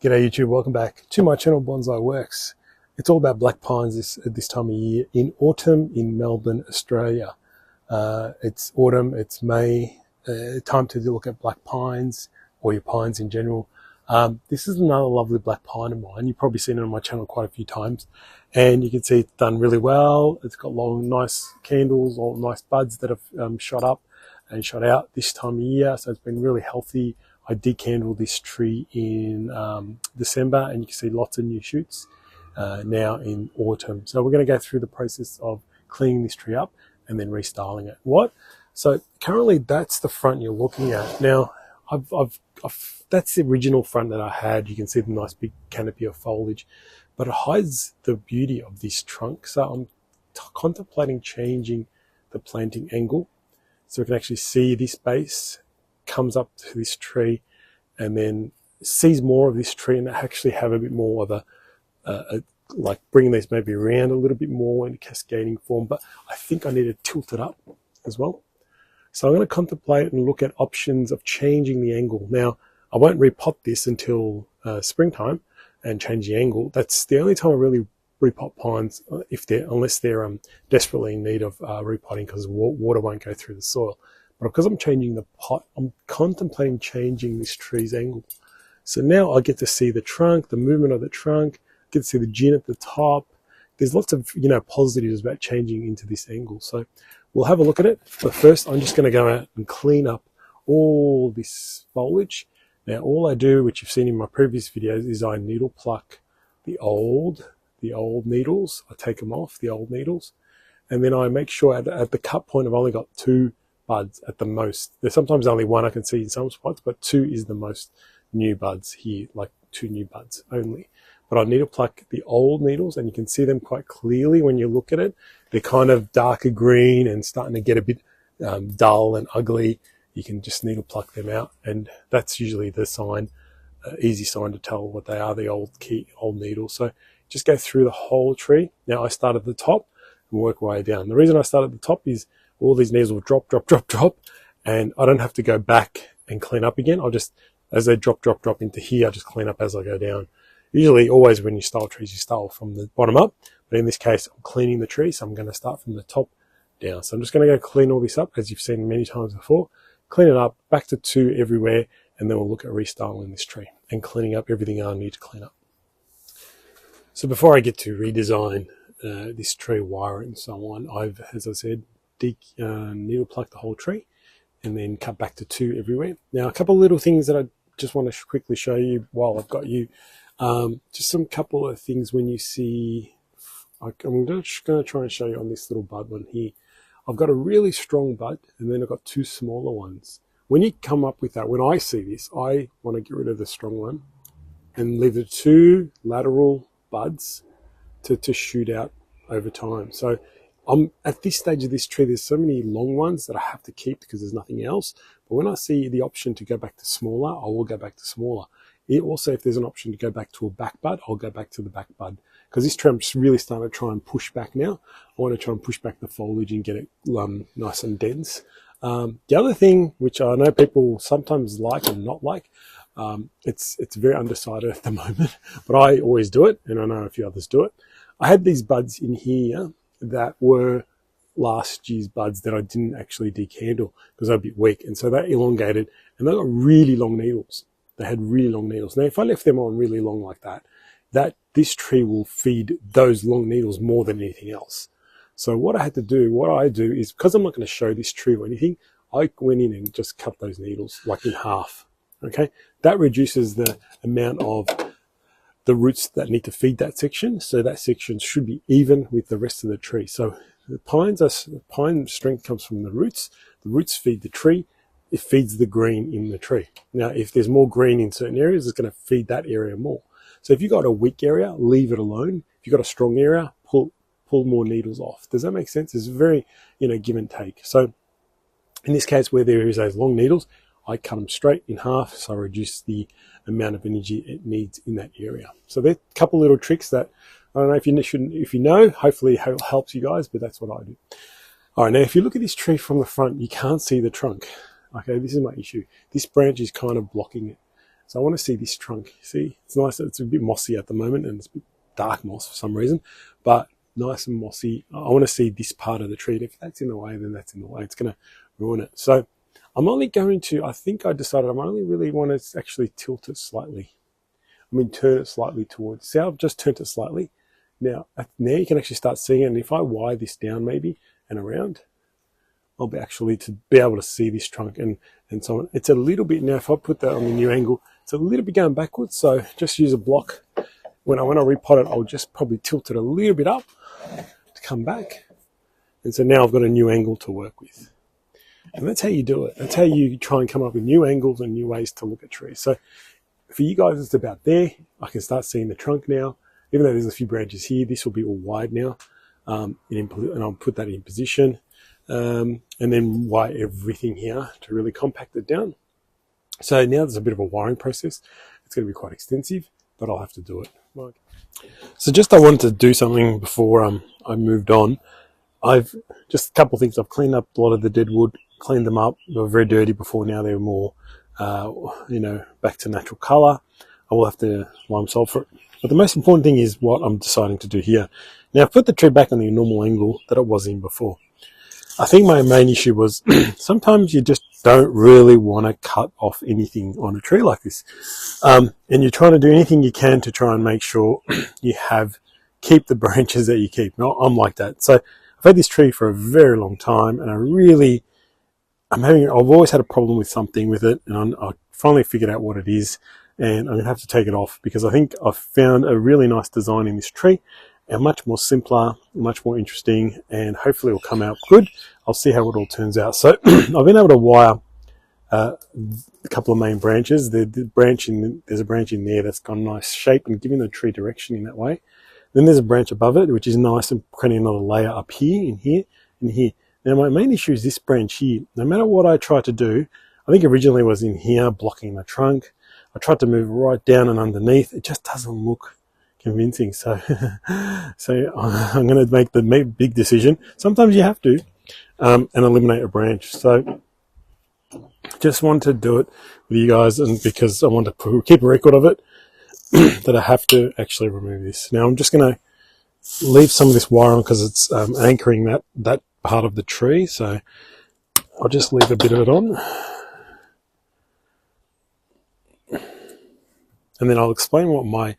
G'day YouTube, welcome back to my channel Bonsai Works. It's all about black pines this time of year in autumn in Melbourne, Australia. It's autumn, it's May, time to look at black pines or your pines in general. This is another lovely black pine of mine. You've probably seen it on my channel quite a few times, and you can see it's done really well. It's got long, nice candles or nice buds that have shot up and shot out this time of year, so it's been really healthy. I decandled this tree in December, and you can see lots of new shoots now in autumn. So we're going to go through the process of cleaning this tree up and then restyling it. So currently that's the front you're looking at. Now, that's the original front that I had. You can see the nice big canopy of foliage, but it hides the beauty of this trunk. So I'm contemplating changing the planting angle so we can actually see this base comes up to this tree and then sees more of this tree and actually have a bit more of a like bringing these maybe around a little bit more in a cascading form. But I think I need to tilt it up as well. So I'm going to contemplate and look at options of changing the angle. Now, I won't repot this until springtime and change the angle. That's the only time I really repot pines, unless they're desperately in need of repotting because water won't go through the soil. But because I'm changing the pot, I'm contemplating changing this tree's angle. So now I get to see the trunk, the movement of the trunk, get to see the gin at the top. There's lots of positives about changing into this angle. So we'll have a look at it. But first, I'm just going to go out and clean up all this foliage. Now, all I do, which you've seen in my previous videos, is I needle pluck the old needles. I take them off, the old needles, and then I make sure at the cut point I've only got 2 buds at the most. There's sometimes only 1 I can see in some spots, but 2 is the most new buds here, like 2 new buds only. But I need to pluck the old needles, and you can see them quite clearly when you look at it. They're kind of darker green and starting to get a bit dull and ugly. You can just needle pluck them out, and that's usually the sign, easy sign to tell what they are, the old needles. So just go through the whole tree. Now I start at the top and work my way down. The reason I start at the top is all these needles will drop, and I don't have to go back and clean up again. I'll just, as they drop into here, I just clean up as I go down. Usually, always when you style trees, you style from the bottom up. But in this case, I'm cleaning the tree, so I'm going to start from the top down. So I'm just going to go clean all this up, as you've seen many times before. Clean it up, back to 2 everywhere, and then we'll look at restyling this tree and cleaning up everything I need to clean up. So before I get to redesign this tree, wire it and so on, I've, as I said, needle pluck the whole tree and then cut back to 2 everywhere. Now, a couple of little things that I just want to quickly show you while I've got you. Just some couple of things when you see, I'm just going to try and show you on this little bud one here. I've got a really strong bud and then I've got 2 smaller ones. When you come up with that, when I see this, I want to get rid of the strong one and leave the 2 lateral buds to shoot out over time. So I'm at this stage of this tree, there's so many long ones that I have to keep because there's nothing else. But when I see the option to go back to smaller, I will go back to smaller. Also, if there's an option to go back to a back bud, I'll go back to the back bud. Because this tree, I'm just really starting to try and push back now. I want to try and push back the foliage and get it nice and dense. The other thing, which I know people sometimes like and not like, it's very undecided at the moment, but I always do it, and I know a few others do it. I had these buds in here that were last year's buds that I didn't actually decandle because they're a bit weak, and so they elongated and they got really long needles. They had really long needles. Now, if I left them on really long like that, this tree will feed those long needles more than anything else. So what I do is, because I'm not going to show this tree or anything, I went in and just cut those needles like in half. Okay, that reduces the amount of the roots that need to feed that section, so that section should be even with the rest of the tree. So the pine strength comes from the roots. The roots feed the tree. It feeds the green in the tree. Now, if there's more green in certain areas, it's going to feed that area more. So if you've got a weak area, leave it alone. If you've got a strong area, pull more needles off. Does that make sense? It's very, give and take. So in this case, where there is those long needles, I cut them straight in half, so I reduce the amount of energy it needs in that area. So there's a couple little tricks that I don't know if you know, hopefully it helps you guys, but that's what I do. All right, now if you look at this tree from the front, you can't see the trunk. Okay, this is my issue. This branch is kind of blocking it. So I want to see this trunk. See, it's nice. It's a bit mossy at the moment, and it's a bit dark moss for some reason, but nice and mossy. I want to see this part of the tree. If that's in the way, then that's in the way. It's going to ruin it. So I'm only going to, I think I decided I'm only really want to actually tilt it slightly. I mean, turn it slightly towards. See, I've just turned it slightly. Now you can actually start seeing it. And if I wire this down maybe and around, I'll be actually to be able to see this trunk and so on. It's a little bit, now if I put that on the new angle, it's a little bit going backwards. So just use a block. When I repot it, I'll just probably tilt it a little bit up to come back. And so now I've got a new angle to work with. And that's how you do it. That's how you try and come up with new angles and new ways to look at trees. So for you guys, it's about there. I can start seeing the trunk now. Even though there's a few branches here, this will be all wide now. And I'll put that in position. And then wire everything here to really compact it down. So now there's a bit of a wiring process. It's going to be quite extensive, but I'll have to do it. So I wanted to do something before I moved on. I've just a couple of things. I've cleaned up a lot of the dead wood, cleaned them up. They were very dirty before. Now they're more, back to natural colour. I will have to lime sulphur it. But the most important thing is what I'm deciding to do here. Now I've put the tree back on the normal angle that it was in before. I think my main issue was sometimes you just don't really want to cut off anything on a tree like this. And you're trying to do anything you can to try and make sure you keep the branches that you keep. No, I'm like that. So I've had this tree for a very long time, and I've always had a problem with something with it, and I finally figured out what it is, and I'm going to have to take it off because I think I've found a really nice design in this tree, and much more simpler, much more interesting, and hopefully it will come out good. I'll see how it all turns out. So I've been able to wire a couple of main branches. There's a branch in there that's got a nice shape and giving the tree direction in that way. Then there's a branch above it, which is nice and creating another layer up here, in here, and here. Now my main issue is this branch here. No matter what I try to do, I think originally it was in here, blocking the trunk. I tried to move right down and underneath. It just doesn't look convincing. So I'm going to make the big decision. Sometimes you have to, and eliminate a branch. So just want to do it with you guys, and because I want to keep a record of it, that I have to actually remove this. Now I'm just going to leave some of this wire on because it's anchoring that part of the tree. So I'll just leave a bit of it on. And then I'll explain what my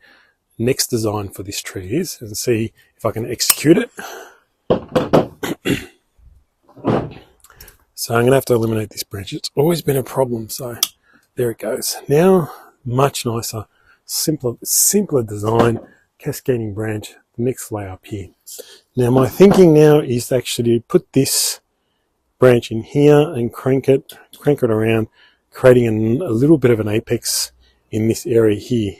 next design for this tree is and see if I can execute it. So I'm going to have to eliminate this branch. It's always been a problem. So there it goes. Now, much nicer, simpler design, cascading branch, the next layer up here. Now my thinking now is actually to put this branch in here and crank it around, creating a little bit of an apex in this area here.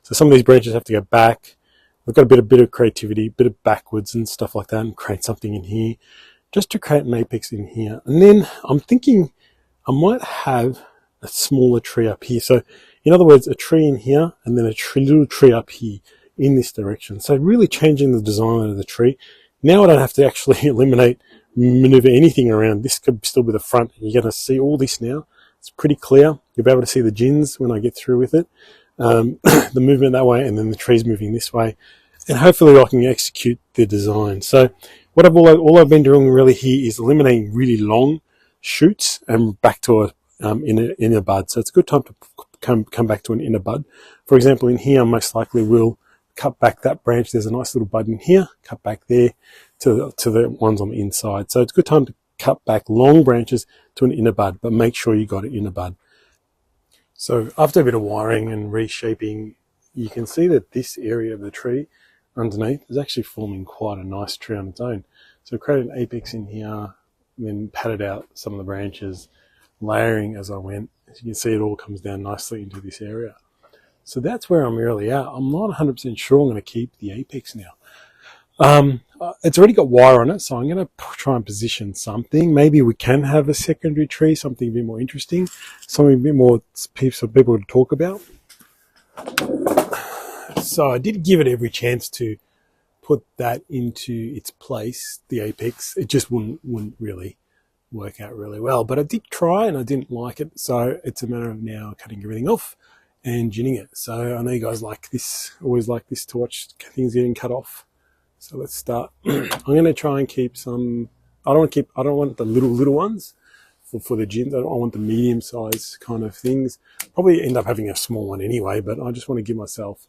So some of these branches have to go back. We've got a bit of creativity, a bit of backwards and stuff like that, and create something in here, just to create an apex in here. And then I'm thinking I might have a smaller tree up here. So in other words, a tree in here and then a little tree up here in this direction. So really changing the design of the tree. Now I don't have to actually maneuver anything around. This could still be the front. You're going to see all this now. It's pretty clear. You'll be able to see the gins when I get through with it. The movement that way, and then the trees moving this way. And hopefully I can execute the design. So what all I've been doing really here is eliminating really long shoots and back to a inner bud. So it's a good time to come back to an inner bud. For example, in here, I most likely will cut back that branch. There's a nice little bud in here, cut back there to the ones on the inside. So it's a good time to cut back long branches to an inner bud, but make sure you got an inner bud. So after a bit of wiring and reshaping, you can see that this area of the tree underneath is actually forming quite a nice tree on its own. So I created an apex in here, then padded out some of the branches, layering as I went. As you can see, it all comes down nicely into this area. So that's where I'm really at. I'm not 100% sure I'm going to keep the apex now. It's already got wire on it, so I'm going to try and position something. Maybe we can have a secondary tree, something a bit more interesting, something a bit more for people to talk about. So I did give it every chance to put that into its place, the apex. It just wouldn't really work out really well. But I did try and I didn't like it, so it's a matter of now cutting everything off and ginning it. So I know you guys like this, always like this to watch things getting cut off. So let's start. I'm going to try and keep some. I don't want the little ones for the gins. I want the medium size kind of things. Probably end up having a small one anyway, but I just want to give myself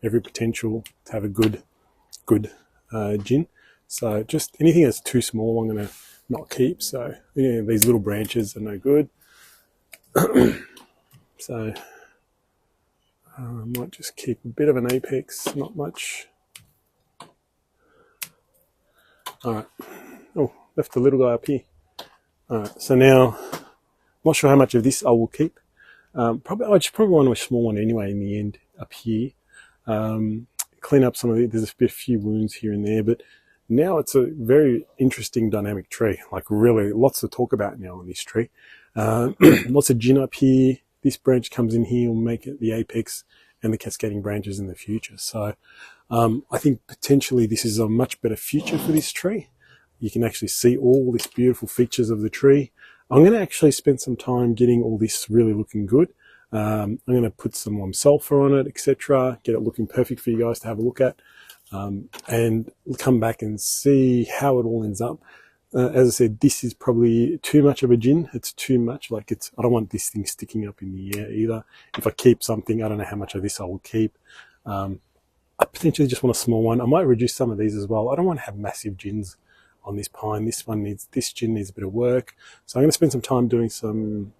every potential to have a good gin. So just anything that's too small, I'm going to not keep. So these little branches are no good. So I might just keep a bit of an apex, not much. All right. Oh, left the little guy up here. All right. So now, I'm not sure how much of this I will keep. I just probably want a small one anyway in the end up here. Clean up some of it. There's a few wounds here and there, but now it's a very interesting dynamic tree. Like really lots to talk about now on this tree. Lots of gin up here. This branch comes in here, will make it the apex and the cascading branches in the future. So I think potentially this is a much better future for this tree. You can actually see all these beautiful features of the tree. I'm going to actually spend some time getting all this really looking good. I'm going to put some sulfur on it, etc. Get it looking perfect for you guys to have a look at. And come back and see how it all ends up. As I said, this is probably too much of a gin. It's too much. Like I don't want this thing sticking up in the air either. If I keep something, I don't know how much of this I will keep. I potentially just want a small one. I might reduce some of these as well. I don't want to have massive gins on this pine. This gin needs a bit of work. So I'm going to spend some time doing some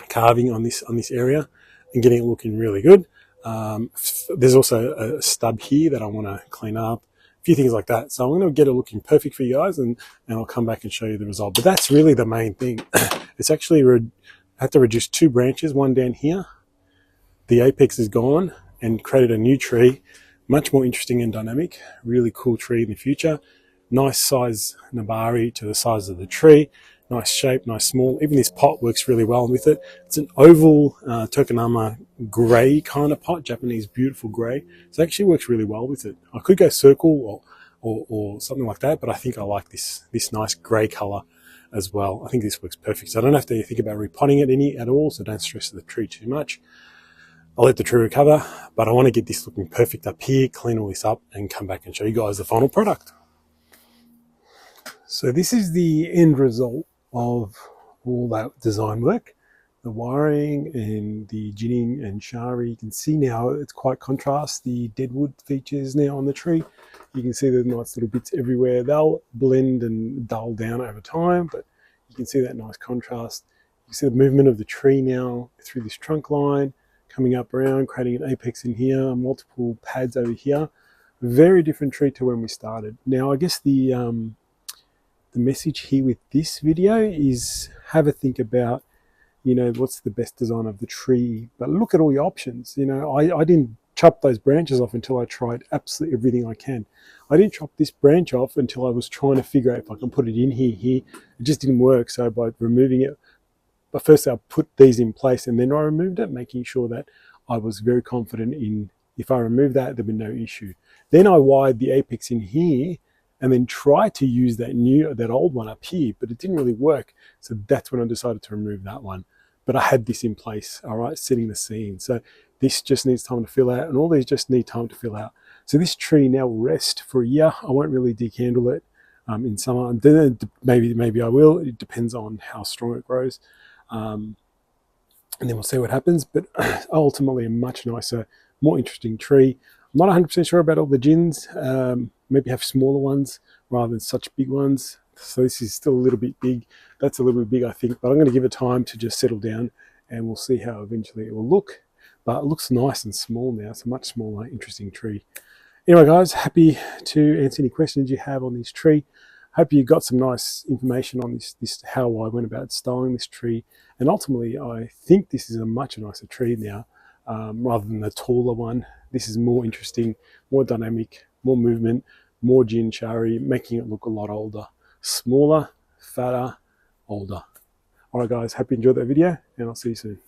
carving on this area and getting it looking really good. There's also a stub here that I want to clean up. Few things like that. So I'm going to get it looking perfect for you guys, and I'll come back and show you the result. But that's really the main thing. It's actually I had to reduce 2 branches, one down here. The apex is gone and created a new tree, much more interesting and dynamic. Really cool tree in the future. Nice size nabari to the size of the tree. Nice shape, nice small. Even this pot works really well with it. It's an oval Tokonama grey kind of pot, Japanese beautiful grey. So it actually works really well with it. I could go circle or something like that, but I think I like this nice grey colour as well. I think this works perfect. So I don't have to think about repotting it at all, so don't stress the tree too much. I'll let the tree recover, but I want to get this looking perfect up here, clean all this up, and come back and show you guys the final product. So this is the end result of all that design work, the wiring and the ginning and shari. You can see now it's quite contrast, the deadwood features now on the tree. You can see the nice little bits everywhere. They'll blend and dull down over time, but you can see that nice contrast. You can see the movement of the tree now through this trunk line, coming up around, creating an apex in here, multiple pads over here. Very different tree to when we started. Now I guess the message here with this video is have a think about, what's the best design of the tree, but look at all your options. I didn't chop those branches off until I tried absolutely everything I can. I didn't chop this branch off until I was trying to figure out if I can put it in here. It just didn't work. So by removing it, but first I put these in place and then I removed it, making sure that I was very confident in if I removed that, there'd be no issue. Then I wired the apex in here and then try to use that old one up here, but it didn't really work. So that's when I decided to remove that one. But I had this in place, all right, setting the scene. So this just needs time to fill out, and all these just need time to fill out. So this tree now will rest for a year. I won't really decandle it in summer. And then maybe I will. It depends on how strong it grows. And then we'll see what happens. But ultimately a much nicer, more interesting tree. I'm not 100% sure about all the gins. Maybe have smaller ones rather than such big ones. So this is still a little bit big. That's a little bit big, I think, but I'm going to give it time to just settle down and we'll see how eventually it will look. But it looks nice and small now. It's a much smaller, interesting tree. Anyway, guys, happy to answer any questions you have on this tree. Hope you got some nice information on this how I went about styling this tree. And ultimately, I think this is a much nicer tree now rather than the taller one. This is more interesting, more dynamic, more movement, more gin shari, making it look a lot older. Smaller, fatter, older. All right, guys, hope you enjoyed that video, and I'll see you soon.